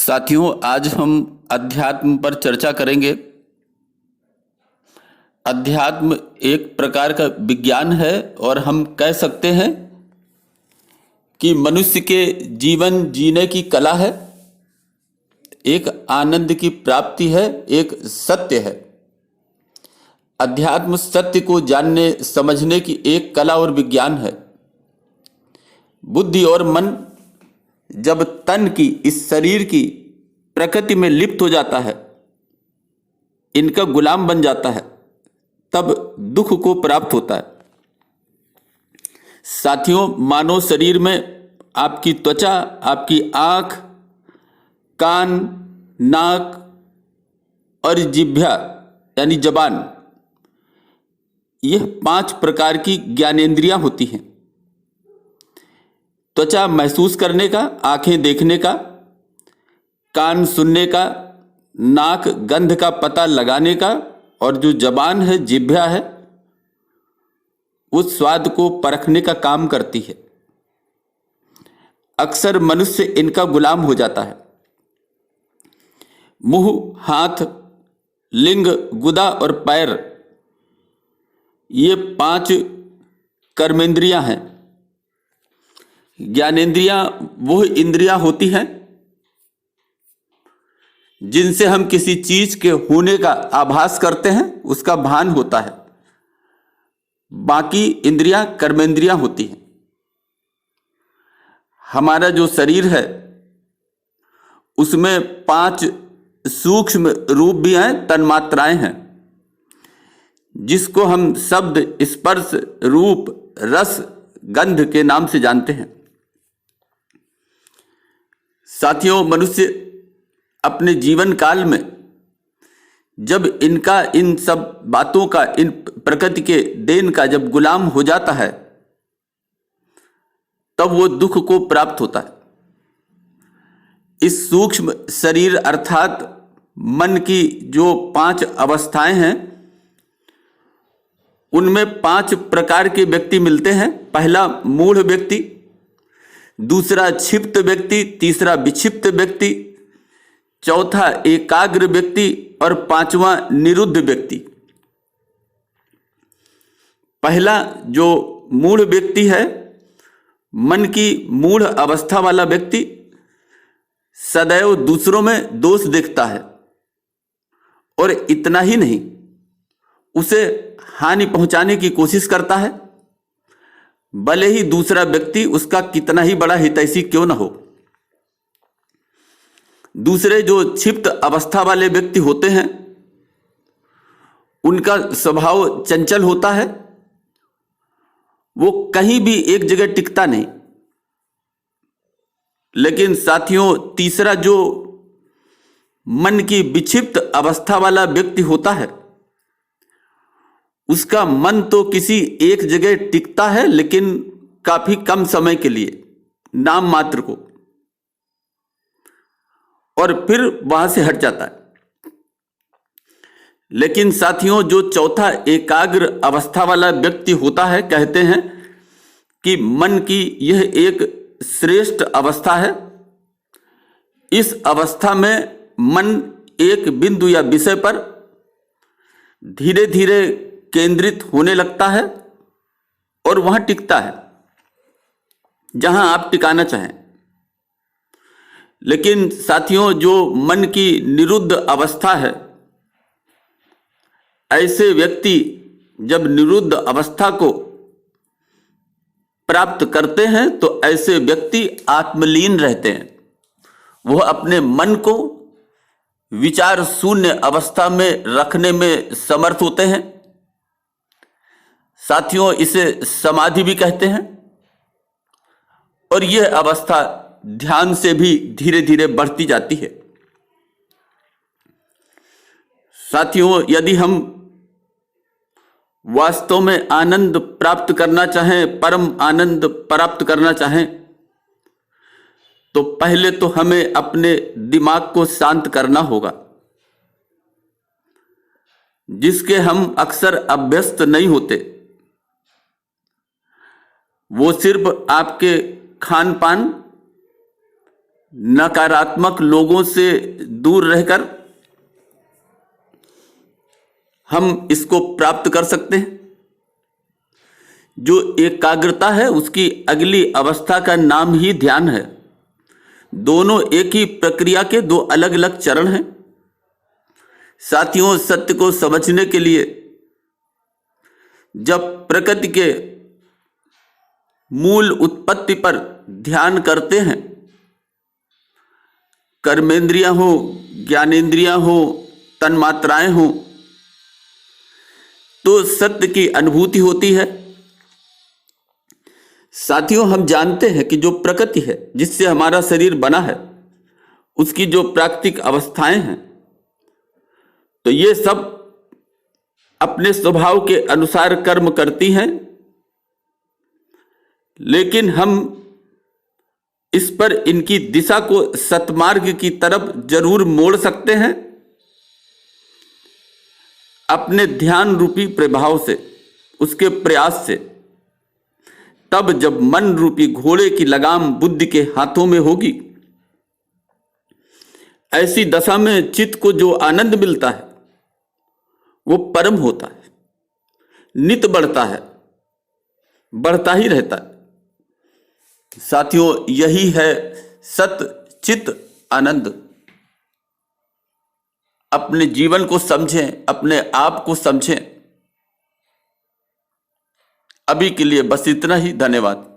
साथियों, आज हम अध्यात्म पर चर्चा करेंगे। अध्यात्म एक प्रकार का विज्ञान है और हम कह सकते हैं कि मनुष्य के जीवन जीने की कला है, एक आनंद की प्राप्ति है, एक सत्य है। अध्यात्म सत्य को जानने समझने की एक कला और विज्ञान है। बुद्धि और मन जब तन की, इस शरीर की प्रकृति में लिप्त हो जाता है, इनका गुलाम बन जाता है, तब दुख को प्राप्त होता है। साथियों, मानव शरीर में आपकी त्वचा, आपकी आंख, कान, नाक और जिह्वा यानी जबान, यह 5 प्रकार की ज्ञानेंद्रियां होती हैं। त्वचा महसूस करने का, आंखें देखने का, कान सुनने का, नाक गंध का पता लगाने का, और जो जबान है, जिह्वा है, उस स्वाद को परखने का काम करती है। अक्सर मनुष्य इनका गुलाम हो जाता है। मुंह, हाथ, लिंग, गुदा और पैर, ये 5 कर्मेंद्रियां हैं। ज्ञानेंद्रियां वो इंद्रियां होती हैं जिनसे हम किसी चीज के होने का आभास करते हैं, उसका भान होता है। बाकी इंद्रियां कर्मेंद्रियां होती हैं। हमारा जो शरीर है उसमें 5 सूक्ष्म रूप भी हैं, तन्मात्राएं हैं, जिसको हम शब्द, स्पर्श, रूप, रस, गंध के नाम से जानते हैं। साथियों, मनुष्य अपने जीवन काल में जब इन सब बातों का, इन प्रकृति के देन का जब गुलाम हो जाता है, तब वो दुख को प्राप्त होता है। इस सूक्ष्म शरीर अर्थात मन की जो 5 अवस्थाएं हैं, उनमें 5 प्रकार के व्यक्ति मिलते हैं। पहला मूढ़ व्यक्ति, दूसरा क्षिप्त व्यक्ति, तीसरा विक्षिप्त व्यक्ति, चौथा एकाग्र व्यक्ति और 5वां निरुद्ध व्यक्ति। पहला जो मूढ़ व्यक्ति है, मन की मूढ़ अवस्था वाला व्यक्ति, सदैव दूसरों में दोष देखता है और इतना ही नहीं, उसे हानि पहुंचाने की कोशिश करता है, भले ही दूसरा व्यक्ति उसका कितना ही बड़ा हितैषी क्यों न हो। दूसरे जो क्षिप्त अवस्था वाले व्यक्ति होते हैं, उनका स्वभाव चंचल होता है, वो कहीं भी एक जगह टिकता नहीं। लेकिन साथियों, तीसरा जो मन की विक्षिप्त अवस्था वाला व्यक्ति होता है, उसका मन तो किसी एक जगह टिकता है, लेकिन काफी कम समय के लिए, नाम मात्र को, और फिर वहां से हट जाता है। लेकिन साथियों, जो चौथा एकाग्र अवस्था वाला व्यक्ति होता है, कहते हैं कि मन की यह एक श्रेष्ठ अवस्था है। इस अवस्था में मन एक बिंदु या विषय पर धीरे धीरे केंद्रित होने लगता है और वहां टिकता है जहां आप टिकाना चाहें। लेकिन साथियों, जो मन की निरुद्ध अवस्था है, ऐसे व्यक्ति जब निरुद्ध अवस्था को प्राप्त करते हैं तो ऐसे व्यक्ति आत्मलीन रहते हैं। वह अपने मन को विचार शून्य अवस्था में रखने में समर्थ होते हैं। साथियों, इसे समाधि भी कहते हैं, और यह अवस्था ध्यान से भी धीरे धीरे बढ़ती जाती है। साथियों, यदि हम वास्तव में आनंद प्राप्त करना चाहें, परम आनंद प्राप्त करना चाहें, तो पहले तो हमें अपने दिमाग को शांत करना होगा, जिसके हम अक्सर अभ्यस्त नहीं होते। वो सिर्फ आपके खान पान, नकारात्मक लोगों से दूर रहकर हम इसको प्राप्त कर सकते हैं। जो एकाग्रता है उसकी अगली अवस्था का नाम ही ध्यान है। दोनों एक ही प्रक्रिया के दो अलग अलग चरण हैं। साथियों, सत्य को समझने के लिए जब प्रकृति के मूल उत्पत्ति पर ध्यान करते हैं, कर्मेंद्रियां हो, ज्ञानेंद्रियां हो, तन्मात्राएं हो, तो सत्य की अनुभूति होती है। साथियों, हम जानते हैं कि जो प्रकृति है जिससे हमारा शरीर बना है, उसकी जो प्राकृतिक अवस्थाएं हैं, तो ये सब अपने स्वभाव के अनुसार कर्म करती हैं। लेकिन हम इस पर इनकी दिशा को सतमार्ग की तरफ जरूर मोड़ सकते हैं अपने ध्यान रूपी प्रभाव से, उसके प्रयास से। तब जब मन रूपी घोड़े की लगाम बुद्धि के हाथों में होगी, ऐसी दशा में चित्त को जो आनंद मिलता है वो परम होता है, नित बढ़ता है, बढ़ता ही रहता है। साथियों, यही है सत चित आनंद। अपने जीवन को समझें, अपने आप को समझें। अभी के लिए बस इतना ही। धन्यवाद।